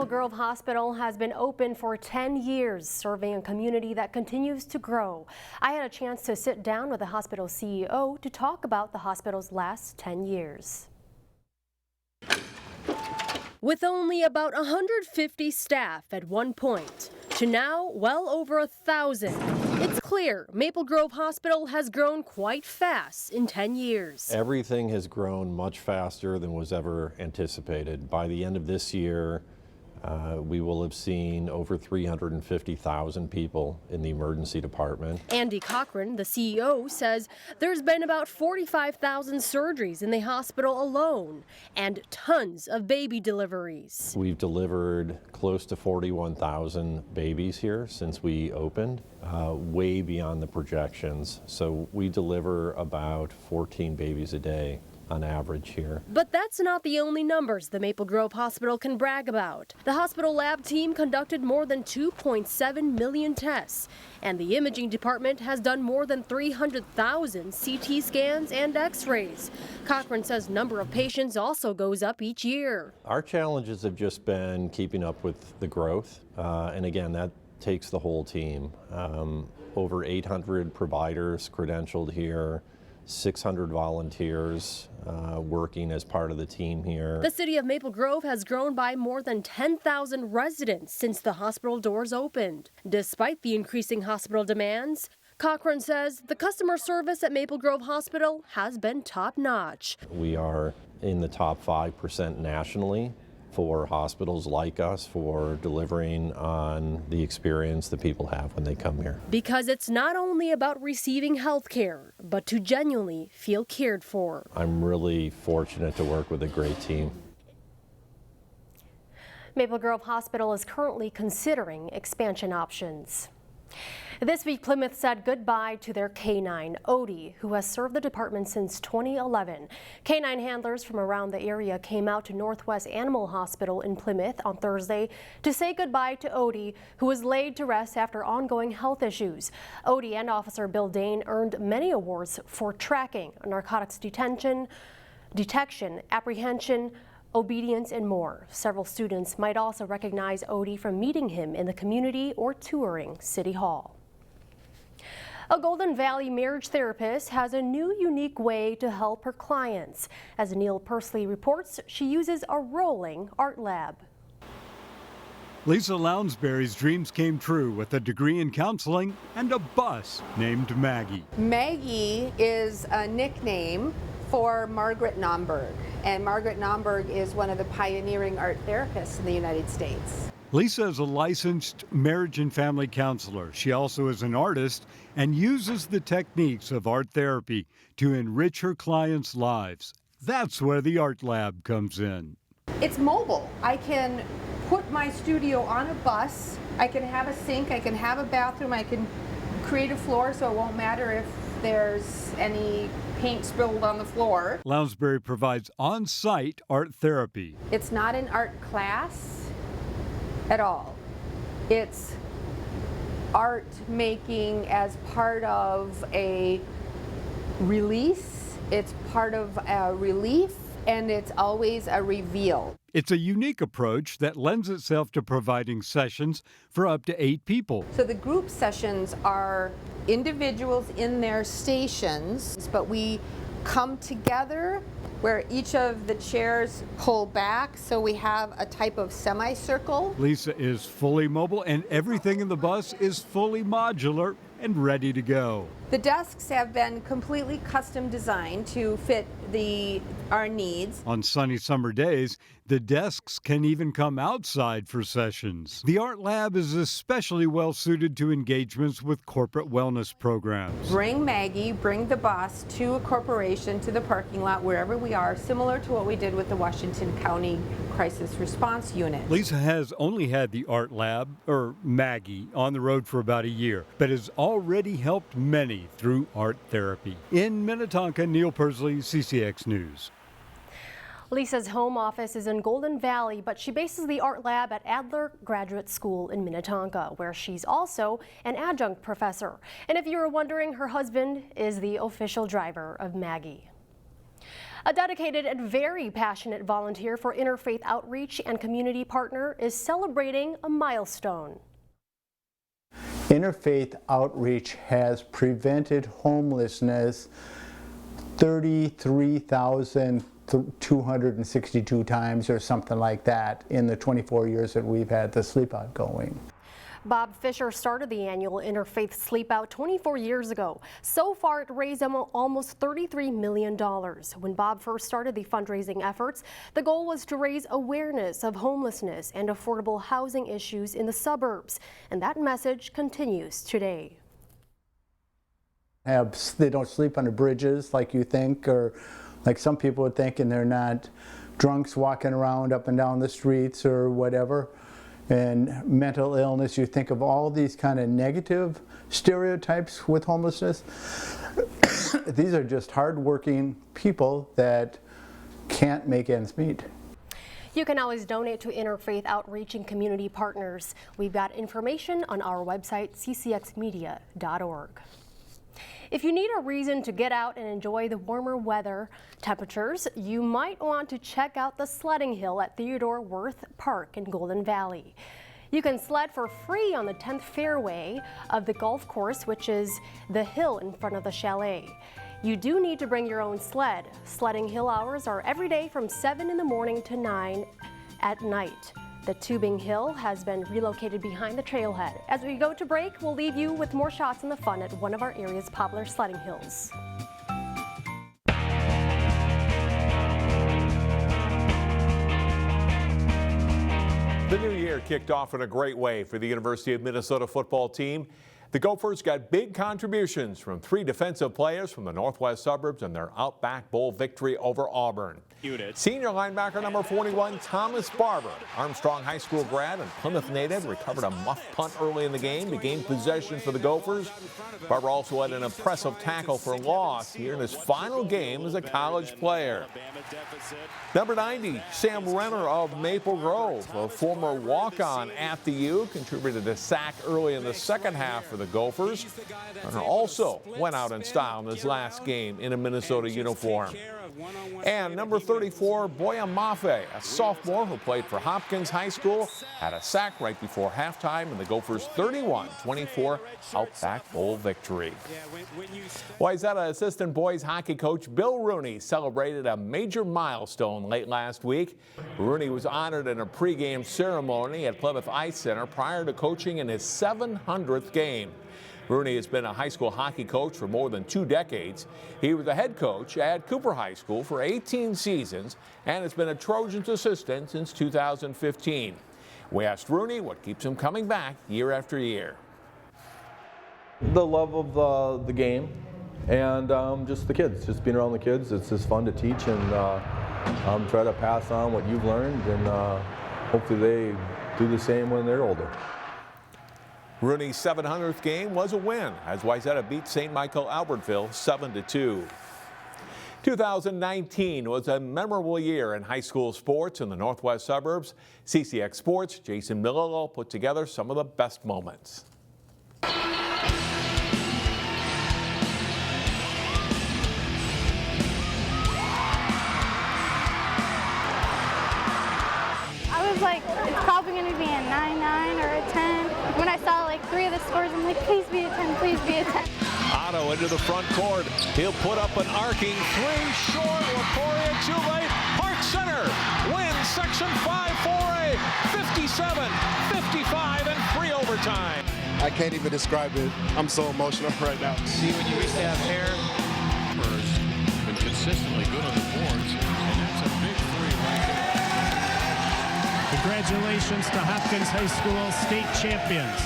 Maple Grove Hospital has been open for 10 years, serving a community that continues to grow. I had a chance to sit down with the hospital CEO to talk about the hospital's last 10 years. With only about 150 staff at one point, to now well over 1,000. It's clear Maple Grove Hospital has grown quite fast in 10 years. Everything has grown much faster than was ever anticipated. By the end of this year, we will have seen over 350,000 people in the emergency department. Andy Cochran, the CEO, says there's been about 45,000 surgeries in the hospital alone and tons of baby deliveries. We've delivered close to 41,000 babies here since we opened, way beyond the projections. So we deliver about 14 babies a day on average here. But that's not the only numbers the Maple Grove Hospital can brag about. The hospital lab team conducted more than 2.7 million tests, and the imaging department has done more than 300,000 CT scans and x-rays. Cochran says number of patients also goes up each year. Our challenges have just been keeping up with the growth, and again, that takes the whole team. Over 800 providers credentialed here, 600 volunteers working as part of the team here. The city of Maple Grove has grown by more than 10,000 residents since the hospital doors opened. Despite the increasing hospital demands, Cochran says the customer service at Maple Grove Hospital has been top-notch. We are in the top 5% nationally for hospitals like us for delivering on the experience that people have when they come here. Because it's not only about receiving health care, but to genuinely feel cared for. I'm really fortunate to work with a great team. Maple Grove Hospital is currently considering expansion options. This week, Plymouth said goodbye to their K9, Odie, who has served the department since 2011. K9 handlers from around the area came out to Northwest Animal Hospital in Plymouth on Thursday to say goodbye to Odie, who was laid to rest after ongoing health issues. Odie and Officer Bill Dane earned many awards for tracking, narcotics detection, apprehension, obedience, and more. Several students might also recognize Odie from meeting him in the community or touring City Hall. A Golden Valley marriage therapist has a new unique way to help her clients. As Neil Persley reports, she uses a rolling art lab. Lisa Lounsbury's dreams came true with a degree in counseling and a bus named Maggie. Maggie is a nickname for Margaret Nomberg, and Margaret Nomberg is one of the pioneering art therapists in the United States. Lisa is a licensed marriage and family counselor. She also is an artist and uses the techniques of art therapy to enrich her clients' lives. That's where the art lab comes in. It's mobile. I can put my studio on a bus. I can have a sink, I can have a bathroom, I can create a floor so it won't matter if there's any paint spilled on the floor. Lounsbury provides on-site art therapy. It's not an art class at all. It's art making as part of a release. It's part of a relief, and it's always a reveal. It's a unique approach that lends itself to providing sessions for up to 8 people. So the group sessions are individuals in their stations, but we come together where each of the chairs pull back, so we have a type of semicircle. Lisa is fully mobile and everything in the bus is fully modular and ready to go. The desks have been completely custom designed to fit our needs. On sunny summer days, the desks can even come outside for sessions. The art lab is especially well suited to engagements with corporate wellness programs. Bring Maggie, bring the bus to a corporation, to the parking lot, wherever we are, similar to what we did with the Washington County Crisis Response Unit. Lisa has only had the art lab, or Maggie, on the road for about a year, but has already helped many through art therapy. In Minnetonka, Neil Persley, CCX News. Lisa's home office is in Golden Valley, but she bases the art lab at Adler Graduate School in Minnetonka, where she's also an adjunct professor. And if you were wondering, her husband is the official driver of Maggie. A dedicated and very passionate volunteer for Interfaith outreach and community partner is celebrating a milestone. Interfaith outreach has prevented homelessness 33,262 times or something like that in the 24 years that we've had the sleepout going. Bob Fisher started the annual Interfaith Sleepout 24 years ago. So far, it raised almost $33 million. When Bob first started the fundraising efforts, the goal was to raise awareness of homelessness and affordable housing issues in the suburbs. And that message continues today. They don't sleep under bridges like you think, or like some people would think, and they're not drunks walking around up and down the streets or whatever. And mental illness, you think of all these kind of negative stereotypes with homelessness. These are just hardworking people that can't make ends meet. You can always donate to Interfaith outreach and community partners. We've got information on our website, ccxmedia.org. If you need a reason to get out and enjoy the warmer weather temperatures, you might want to check out the sledding hill at Theodore Wirth Park in Golden Valley. You can sled for free on the 10th fairway of the golf course, which is the hill in front of the chalet. You do need to bring your own sled. Sledding hill hours are every day from 7 in the morning to 9 at night. The tubing hill has been relocated behind the trailhead. As we go to break, we'll leave you with more shots and the fun at one of our area's popular sledding hills. The new year kicked off in a great way for the University of Minnesota football team. The Gophers got big contributions from 3 defensive players from the Northwest Suburbs in their Outback Bowl victory over Auburn. Senior linebacker number 41, Thomas Barber, Armstrong High School grad and Plymouth native, recovered a muff punt early in the game to gain possession for the Gophers. Barber also had an impressive tackle for loss here in his final game as a college player. Number 90, Sam Renner of Maple Grove, a former walk-on at the U, contributed a sack early in the second half for the Gophers. Renner also went out in style in his last game in a Minnesota uniform. And number 34, Boya Mafe, a sophomore who played for Hopkins High School, had a sack right before halftime in the Gophers' 31-24 Outback Bowl victory. Wayzata assistant boys hockey coach Bill Rooney celebrated a major milestone late last week. Rooney was honored in a pregame ceremony at Plymouth Ice Center prior to coaching in his 700th game. Rooney has been a high school hockey coach for more than 2 decades. He was the head coach at Cooper High School for 18 seasons and has been a Trojans assistant since 2015. We asked Rooney what keeps him coming back year after year. The love of the game and just the kids, just being around the kids. It's just fun to teach and try to pass on what you've learned, and hopefully they do the same when they're older. Rooney's 700th game was a win as Wayzata beat St. Michael Albertville 7-2. 2019 was a memorable year in high school sports in the Northwest Suburbs. CCX Sports' Jason Milillo put together some of the best moments. I was like, it's probably going to be a 9-9 or a 10. When I saw like 3 of the scores, I'm like, please be a 10, please be a 10. Otto into the front court. He'll put up an arcing 3 short. Laporia too late. Park Center wins Section 5-4A 57-55 and 3 overtime. I can't even describe it. I'm so emotional right now. See, when you used to have hair, been consistently good on the boards, and that's a big 3 right there. Congratulations to Hopkins High School state champions.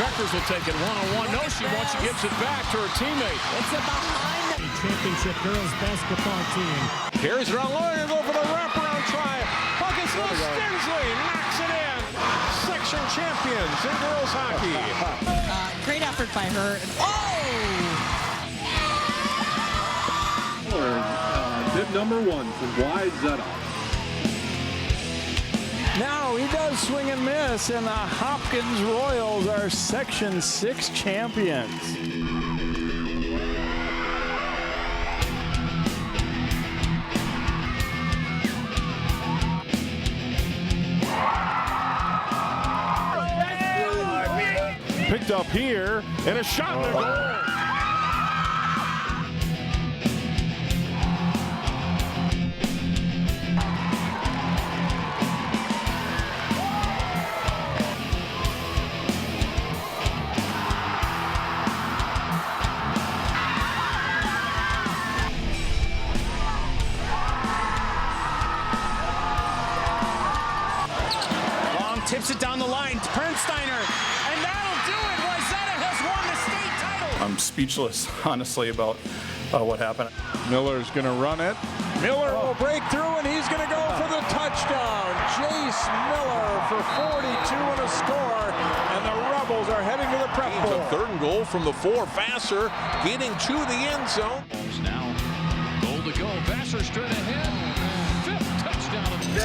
Beckers will take it one-on-one. No, she wants, she gives it back to her teammate. It's a behind the championship girls basketball team. Here's Rollout, go for the wraparound try. Puck is loose. Stensley knocks it in. Section champions in girls hockey. Great effort by her. Tip number 1 from Wayzata. Now he does swing and miss, and the Hopkins Royals are Section 6 champions. Picked up here, and a shot in the goal. Tips it down the line to Pernsteiner, and that'll do it. Rosetta has won the state title. I'm speechless, honestly, about what happened. Miller's going to run it. Miller will break through, and he's going to go for the touchdown. Jace Miller for 42 and a score, and the Rebels are heading to the prep bowl. Third and goal from the 4. Vassar getting to the end zone. Now, goal to go. Vassar straight ahead. 5th touchdown of the